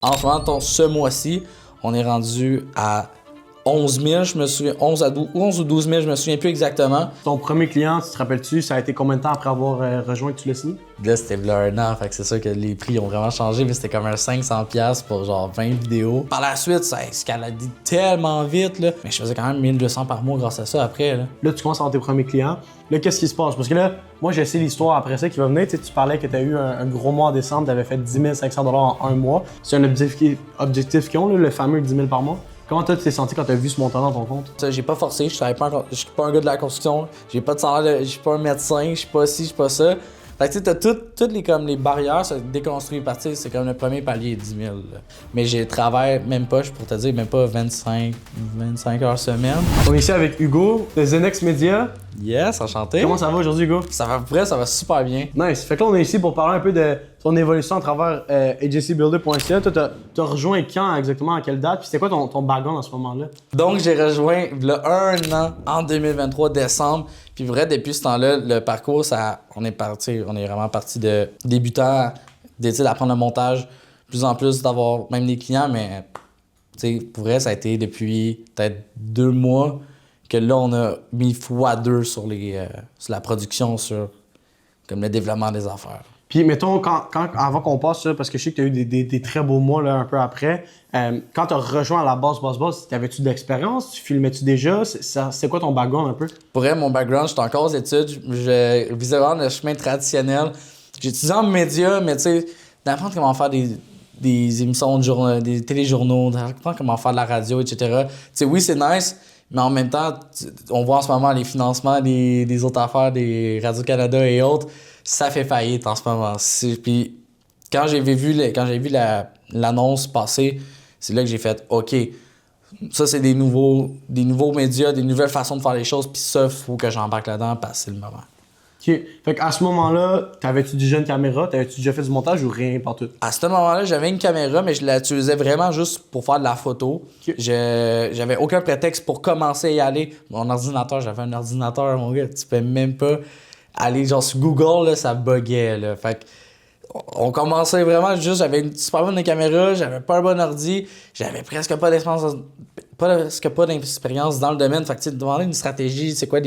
En ce moment, ce mois-ci, on est rendu à 11 000, je me souviens, 11 ou 12 000, je me souviens plus exactement. Ton premier client, tu te rappelles-tu, ça a été combien de temps après avoir rejoint que tu l'as signé? Là, c'était un an, fait que c'est sûr que les prix ont vraiment changé, mais c'était comme un 500$ pour genre 20 vidéos. Par la suite, ça a escaladé tellement vite, là. Mais je faisais quand même 1200 par mois grâce à ça après, là. Là, tu commences à avoir tes premiers clients. Là, qu'est-ce qui se passe? Parce que là, moi, je sais l'histoire après ça qui va venir. Tu sais, tu parlais que tu as eu un gros mois en décembre, tu avais fait 10 500$ en un mois. C'est un objectif qu'ils ont, là, le fameux 10 000 par mois. Comment toi, tu t'es senti quand tu as vu ce montant dans ton compte? J'ai pas forcé, je suis pas un gars de la construction, j'ai pas de salaire, je suis pas un médecin, je suis pas ci, je suis pas ça. Fait que tu sais, t'as toutes les barrières se déconstruisent partir, c'est comme le premier palier, 10 000. Là. Mais j'ai travaillé même pas, je pourrais te dire, même pas 25 heures semaine. On est ici avec Hugo de Zenex Media. Yes, enchanté. Comment ça va aujourd'hui, Hugo? Ça va à peu près, ça va super bien. Nice. Fait que là, on est ici pour parler un peu de ton évolution à travers agencybuilder.ca. Toi, t'as rejoint quand exactement, à quelle date? Puis c'était quoi ton background à ce moment-là? Donc, j'ai rejoint le 1 an en 2023, décembre. Puis vrai, depuis ce temps-là, le parcours, on est vraiment parti de débutant, d'apprendre le montage, de plus en plus d'avoir même des clients, mais pour vrai, ça a été depuis peut-être 2 mois que là, on a mis x2 sur la production, sur comme le développement des affaires. Puis, mettons, avant qu'on passe ça, parce que je sais que tu as eu des très beaux mois là, un peu après, quand tu as rejoint à la base, t'avais-tu de l'expérience? Tu filmais-tu déjà? C'est quoi ton background un peu? Pour vrai, mon background, j'étais encore aux études. Je visais vraiment le chemin traditionnel. J'ai étudié en médias, mais tu sais, d'apprendre comment faire des émissions de journaux, des téléjournaux, d'apprendre comment faire de la radio, etc. Tu sais, oui, c'est nice, mais en même temps, on voit en ce moment les financements des autres affaires, des Radio-Canada et autres, ça fait faillite en ce moment. Puis quand j'ai vu l'annonce passer, c'est là que j'ai fait « OK, ça c'est des nouveaux médias, des nouvelles façons de faire les choses, puis ça, faut que j'embarque là-dedans parce que c'est le moment. » OK. Fait qu'à ce moment-là, t'avais-tu déjà une caméra? T'avais-tu déjà fait du montage ou rien partout? À ce moment-là, j'avais une caméra, mais je l'utilisais vraiment juste pour faire de la photo. OK. J'avais aucun prétexte pour commencer à y aller. Mon ordinateur, j'avais un ordinateur, mon gars, tu peux même pas aller genre sur Google, là, ça buguait, là. Fait que on commençait vraiment juste, j'avais une super bonne caméra, j'avais pas un bon ordi, j'avais presque pas d'expérience dans le domaine. Fait que tu te demandais une stratégie, c'est quoi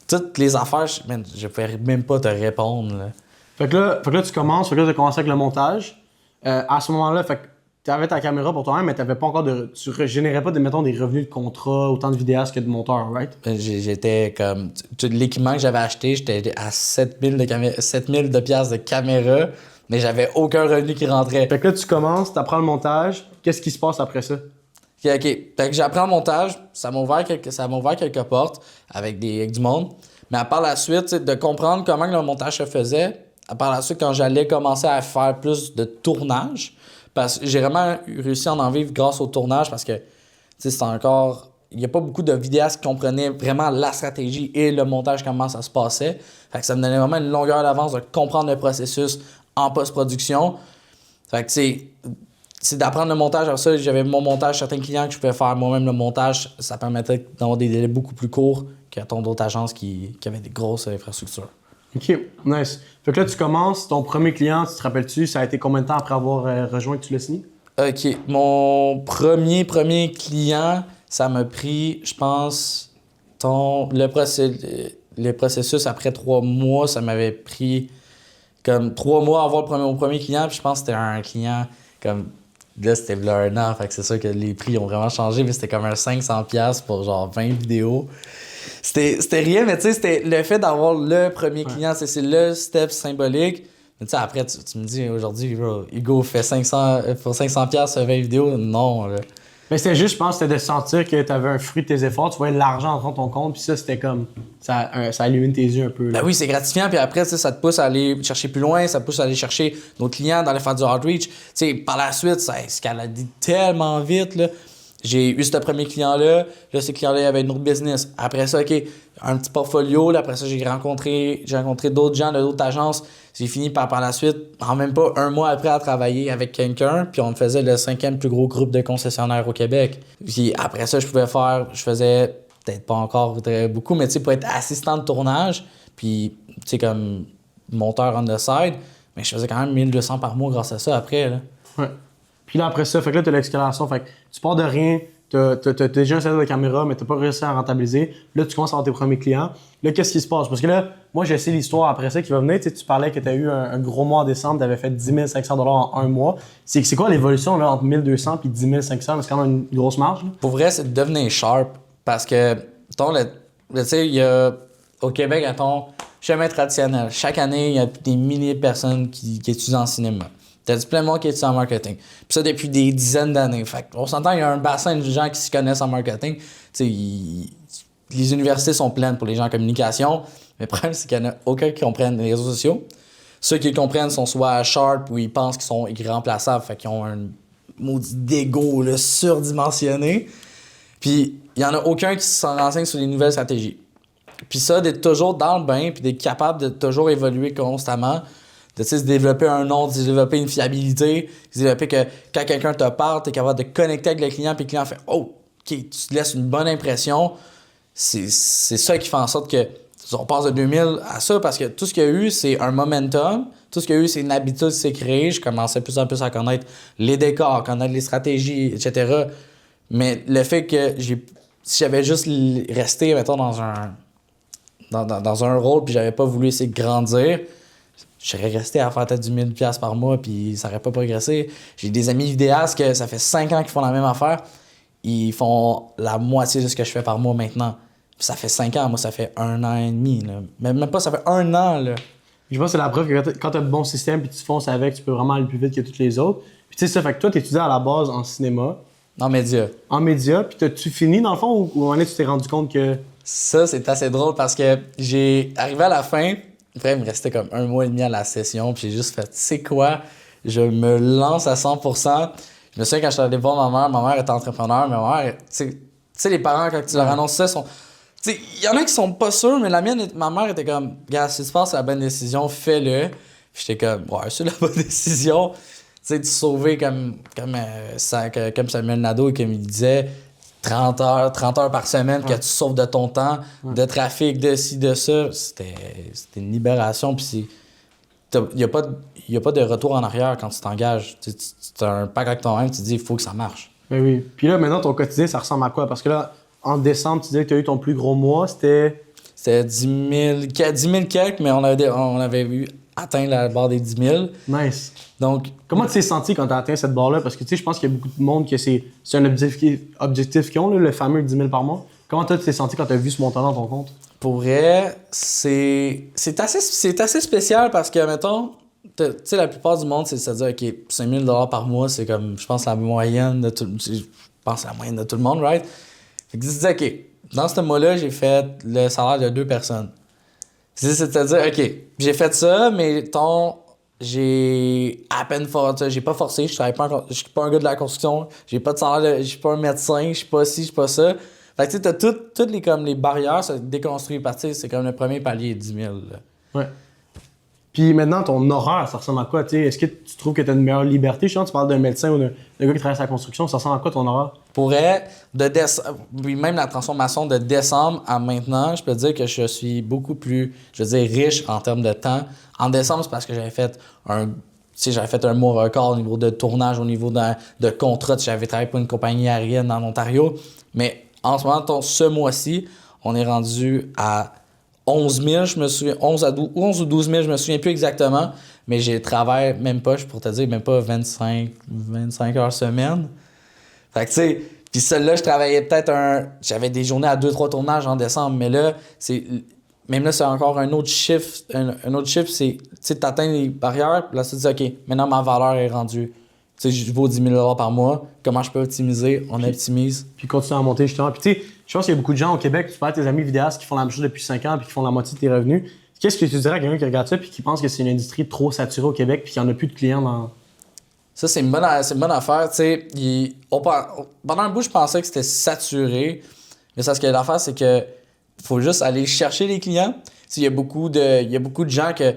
toutes les affaires, je pouvais même pas te répondre, là. Fait que là, tu commences, t'as commencé avec le montage. À ce moment-là, fait que t'avais ta caméra pour toi-même, mais t'avais pas encore tu générais pas, mettons, des revenus de contrat, autant de vidéastes que de monteurs, right? J'étais comme, tout l'équipement que j'avais acheté, j'étais à 7000 de piastres de caméra, mais j'avais aucun revenu qui rentrait. Fait que là, tu commences, t'apprends le montage. Qu'est-ce qui se passe après ça? OK. Fait que j'apprends le montage, ça m'a ouvert quelques portes avec du monde. Mais à part la suite, de comprendre comment le montage se faisait, à part la suite, quand j'allais commencer à faire plus de tournage, parce que j'ai vraiment réussi à en vivre grâce au tournage parce que, c'est encore... Il n'y a pas beaucoup de vidéastes qui comprenaient vraiment la stratégie et le montage, comment ça se passait. Fait que ça me donnait vraiment une longueur d'avance de comprendre le processus en post-production. Fait que, c'est d'apprendre le montage. Après ça, j'avais mon montage, certains clients que je pouvais faire moi-même le montage. Ça permettait d'avoir des délais beaucoup plus courts qu'à d'autres agences qui avaient des grosses infrastructures. OK, nice. Fait que là, tu commences, ton premier client, tu te rappelles-tu, ça a été combien de temps après avoir rejoint que tu l'as signé? OK. Mon premier client, ça m'a pris, je pense, le processus après 3 mois, ça m'avait pris comme 3 mois à avoir mon premier client. Puis je pense que c'était un client comme... Là, c'était un an, fait que c'est sûr que les prix ont vraiment changé, mais c'était comme un 500$ pour genre 20 vidéos. C'était rien, mais tu sais, c'était le fait d'avoir le premier client, c'est le step symbolique. Mais tu sais, après, tu me dis aujourd'hui, Hugo fait 500 pour 500$ sur 20 vidéos. Non, là. Mais c'était juste, je pense, c'était de sentir que tu avais un fruit de tes efforts, tu voyais l'argent entrer dans ton compte, puis ça, c'était comme. Ça illumine tes yeux un peu. Là. Ben oui, c'est gratifiant, puis après, ça te pousse à aller chercher plus loin, ça te pousse à aller chercher d'autres clients, d'aller faire du outreach. Tu sais, par la suite, ça a escaladé tellement vite, là. J'ai eu ce premier client-là. Là, ce client-là, il avait une autre business. Après ça, OK, un petit portfolio. Là, après ça, j'ai rencontré d'autres gens de d'autres agences. J'ai fini par la suite, en même pas 1 mois après, à travailler avec quelqu'un. Puis on faisait le 5e plus gros groupe de concessionnaires au Québec. Puis après ça, je faisais peut-être pas encore très beaucoup, mais tu sais, pour être assistant de tournage, puis tu sais, comme monteur on the side, mais je faisais quand même 1200 par mois grâce à ça après, là. Ouais. Puis là, après ça, fait que là, t'as l'escalation. Fait que tu pars de rien, t'as déjà un setup de caméra, mais t'as pas réussi à rentabiliser. Là, tu commences à avoir tes premiers clients. Là, qu'est-ce qui se passe? Parce que là, moi, je sais l'histoire après ça qui va venir. Tu sais, tu parlais que t'as eu un gros mois en décembre, t'avais fait 10 500 $ en un mois. C'est quoi l'évolution là, entre 1200 et 10 500? C'est quand même une grosse marge. Là. Pour vrai, c'est de devenir sharp parce que, tu sais, il y a au Québec, mettons, chemin traditionnel. Chaque année, il y a des milliers de personnes qui étudient en cinéma. T'as du plein de monde qui étudie en marketing. Puis ça, depuis des dizaines d'années. Fait on s'entend, il y a un bassin de gens qui se connaissent en marketing. Tu sais, les universités sont pleines pour les gens en communication. Mais le problème, c'est qu'il n'y en a aucun qui comprennent les réseaux sociaux. Ceux qui le comprennent sont soit sharp ou ils pensent qu'ils sont irremplaçables. Fait qu'ils ont un maudit d'ego là, surdimensionné. Puis il n'y en a aucun qui s'en renseigne sur les nouvelles stratégies. Puis ça, d'être toujours dans le bain, puis d'être capable de toujours évoluer constamment, de se développer un nom, de développer une fiabilité, de développer que quand quelqu'un te parle, tu es capable de connecter avec le client, puis le client fait « Oh, OK, tu te laisses une bonne impression », c'est ça qui fait en sorte que on passe de 2000 à ça, parce que tout ce qu'il y a eu, c'est un momentum, tout ce qu'il y a eu, c'est une habitude qui s'est créée. Je commençais plus en plus à connaître les décors, connaître les stratégies, etc. Mais le fait que si j'avais juste resté, mettons, dans un rôle, puis j'avais pas voulu essayer de grandir, j'aurais resté à faire peut-être 10 000 $ par mois, puis ça aurait pas progressé. J'ai des amis vidéastes que ça fait 5 ans qu'ils font la même affaire. Ils font la moitié de ce que je fais par mois maintenant. Puis ça fait 5 ans, moi ça fait 1 an et demi. Là. Même pas, ça fait 1 an. Là. Je pense que c'est la preuve que quand tu as le bon système puis tu fonces avec, tu peux vraiment aller plus vite que tous les autres. Puis tu sais ça, fait que toi, tu étudiais à la base en cinéma. En média. En média, puis t'as-tu fini dans le fond ou à un moment donné, tu t'es rendu compte que... Ça, c'est assez drôle parce que j'ai arrivé à la fin, après, il me restait comme 1 mois et demi à la session, puis j'ai juste fait, tu sais quoi, je me lance à 100%. Je me souviens quand je suis allé voir ma mère était entrepreneur, mais ma mère, tu sais, les parents, quand tu leur annonces ça, sont. Tu sais, il y en a qui sont pas sûrs, mais ma mère était comme, gars, si tu penses que c'est la bonne décision, fais-le. Puis j'étais comme, ouais, c'est la bonne décision. Tu sais, de sauver comme Samuel Nadeau, comme il disait, 30 heures par semaine que tu sauves de ton temps, de trafic, de ci, de ça. C'était une libération. Puis il n'y a pas de retour en arrière quand tu t'engages. Tu as un pacte avec toi-même, tu te dis, il faut que ça marche. Ben oui. Puis là, maintenant, ton quotidien, ça ressemble à quoi? Parce que là, en décembre, tu disais que tu as eu ton plus gros mois, c'était... C'était 10 000 quelques, mais on avait eu atteint la barre des 10 000. Nice. Donc, comment tu t'es senti quand tu as atteint cette barre-là? Parce que tu sais, je pense qu'il y a beaucoup de monde que c'est un objectif qu'ils ont, là, le fameux 10 000 par mois. Comment toi, tu t'es senti quand tu as vu ce montant dans ton compte? Pour vrai, c'est assez spécial parce que, mettons, tu sais, la plupart du monde, c'est de se dire, OK, 5 000 $ par mois, c'est comme, je pense, la moyenne de tout le monde, right? Fait que tu te dis, OK, dans ce mois-là, j'ai fait le salaire de 2 personnes. C'est-à-dire, OK, j'ai fait ça, mais j'ai à peine forcé, j'ai pas forcé, je suis pas un gars de la construction, j'ai pas de salaire, je suis pas un médecin, je suis pas ci, je suis pas ça. Fait que tu sais, t'as toutes les barrières se déconstruisent par, c'est comme le premier palier, 10 000. Là. Ouais. Puis maintenant, ton horaire, ça ressemble à quoi? T'sais? Est-ce que tu trouves que tu as une meilleure liberté? Je sais pas, tu parles d'un médecin ou d'un gars qui travaille sur la construction, ça ressemble à quoi ton horaire? Même la transformation de décembre à maintenant, je peux dire que je suis beaucoup plus, je veux dire, riche en termes de temps. En décembre, c'est parce que j'avais fait un mois record au niveau de tournage, au niveau de contrat. J'avais travaillé pour une compagnie aérienne en Ontario. Mais en ce moment, ce mois-ci, on est rendu à 11 000, je me souviens, 11 ou 12 000, je me souviens plus exactement, mais j'ai travaillé même pas, je pourrais te dire, même pas 25 heures semaine. Fait que tu sais, puis celle-là, je travaillais j'avais des journées à 2-3 tournages en décembre, mais là, même là, c'est encore un autre chiffre. Un autre chiffre, c'est, tu sais, t'atteins les barrières, puis là, tu te dis, OK, maintenant ma valeur est rendue. Tu sais, je vaux 10 000 $ par mois. Comment je peux optimiser? On optimise. Puis continue à monter justement. Puis tu sais, je pense qu'il y a beaucoup de gens au Québec, tu parles de tes amis vidéastes qui font la même chose depuis 5 ans puis qui font la moitié de tes revenus. Qu'est-ce que tu dirais à quelqu'un qui regarde ça puis qui pense que c'est une industrie trop saturée au Québec puis qu'il n'y en a plus de clients dans... Ça, c'est une bonne affaire. Tu sais, pendant un bout, je pensais que c'était saturé. Mais ça, ce qu'il y a l'affaire, c'est que faut juste aller chercher les clients. Tu sais, il y a beaucoup de gens que...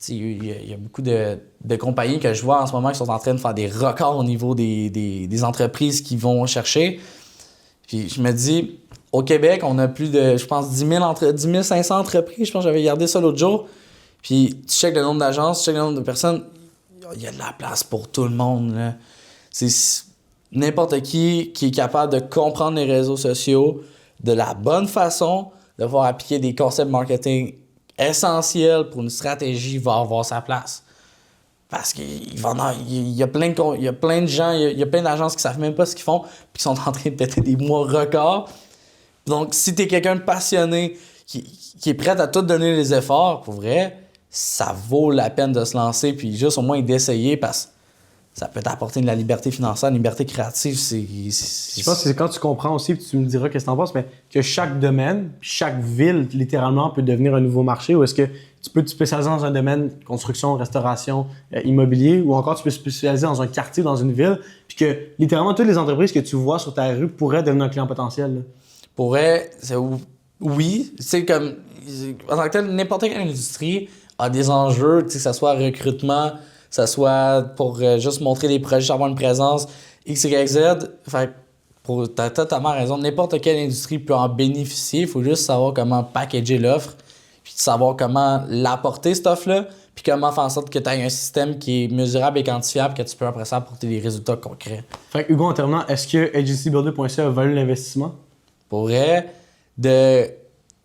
Il y a beaucoup de compagnies que je vois en ce moment qui sont en train de faire des records au niveau des entreprises qui vont chercher. Puis je me dis, au Québec, on a plus de, je pense, 10 500 entreprises. Je pense que j'avais regardé ça l'autre jour. Puis tu checkes le nombre d'agences, tu checkes le nombre de personnes. Il y a de la place pour tout le monde. Là. N'importe qui est capable de comprendre les réseaux sociaux de la bonne façon, de pouvoir appliquer des concepts marketing essentiels pour une stratégie va avoir sa place. Parce qu'il y a plein de gens, il y a plein d'agences qui savent même pas ce qu'ils font, puis qui sont en train de péter des mois records. Donc, si tu es quelqu'un de passionné, qui est prêt à tout donner les efforts, pour vrai, ça vaut la peine de se lancer, puis juste au moins d'essayer, parce que ça peut t'apporter de la liberté financière, une liberté créative. Je pense que c'est quand tu comprends aussi, puis tu me diras qu'est-ce que t'en penses, mais que chaque domaine, chaque ville, littéralement, peut devenir un nouveau marché, ou est-ce que tu peux te spécialiser dans un domaine, construction, restauration, immobilier, ou encore tu peux te spécialiser dans un quartier, dans une ville, puis que littéralement toutes les entreprises que tu vois sur ta rue pourraient devenir un client potentiel. Là. Pourrait, oui, c'est comme, en tant que tel, n'importe quelle industrie a des enjeux, que ce soit recrutement, que ce soit pour juste montrer des projets, avoir une présence, X, Y, Z. Fait t'as totalement raison. N'importe quelle industrie peut en bénéficier. Il faut juste savoir comment packager l'offre, puis savoir comment l'apporter, cette offre-là, puis comment faire en sorte que tu aies un système qui est mesurable et quantifiable, que tu peux après ça apporter des résultats concrets. Fait que Hugo, en terminant, est-ce que agencybuilder.ca a valu l'investissement? Pour vrai,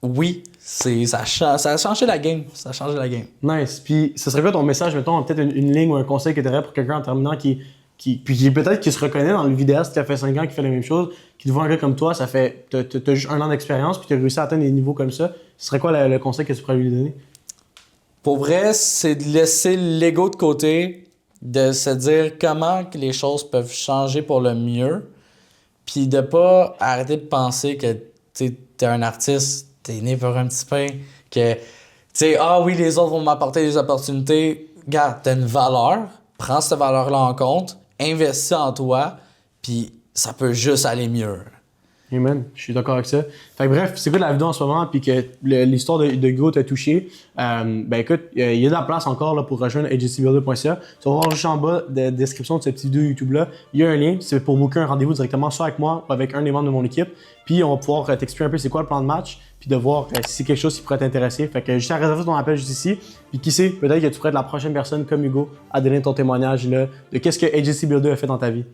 oui, ça a changé la game. Ça a changé la game. Nice. Puis, ce serait quoi ton message, mettons, peut-être une ligne ou un conseil que tu aurais pour quelqu'un en terminant qui peut-être qui se reconnaît dans le vidéaste, qui a fait 5 ans, qui fait la même chose, qui te voit un gars comme toi, ça fait, t'as juste 1 an d'expérience, puis tu as réussi à atteindre des niveaux comme ça. Ce serait quoi le conseil que tu pourrais lui donner? Pour vrai, c'est de laisser l'ego de côté, de se dire comment que les choses peuvent changer pour le mieux, puis de pas arrêter de penser que t'es un artiste, t'es né pour un petit pain, que ah oui, les autres vont m'apporter des opportunités. Regarde, t'as une valeur, prends cette valeur-là en compte, investis en toi, puis ça peut juste aller mieux. Amen, je suis d'accord avec ça. Fait que bref, c'est quoi la vidéo en ce moment, puis que l'histoire de Hugo t'a touché, ben écoute, il y a de la place encore là, pour rejoindre agencybuilder.ca. Tu vas voir juste en bas de la description de cette petite vidéo YouTube-là, il y a un lien, c'est pour booker un rendez-vous directement soit avec moi ou avec un des membres de mon équipe, puis on va pouvoir t'expliquer un peu c'est quoi le plan de match, puis de voir si c'est quelque chose qui pourrait t'intéresser. Fait que juste à réserver ton appel juste ici, puis qui sait, peut-être que tu pourrais être la prochaine personne comme Hugo à donner ton témoignage là, de qu'est-ce que Agency Builder a fait dans ta vie.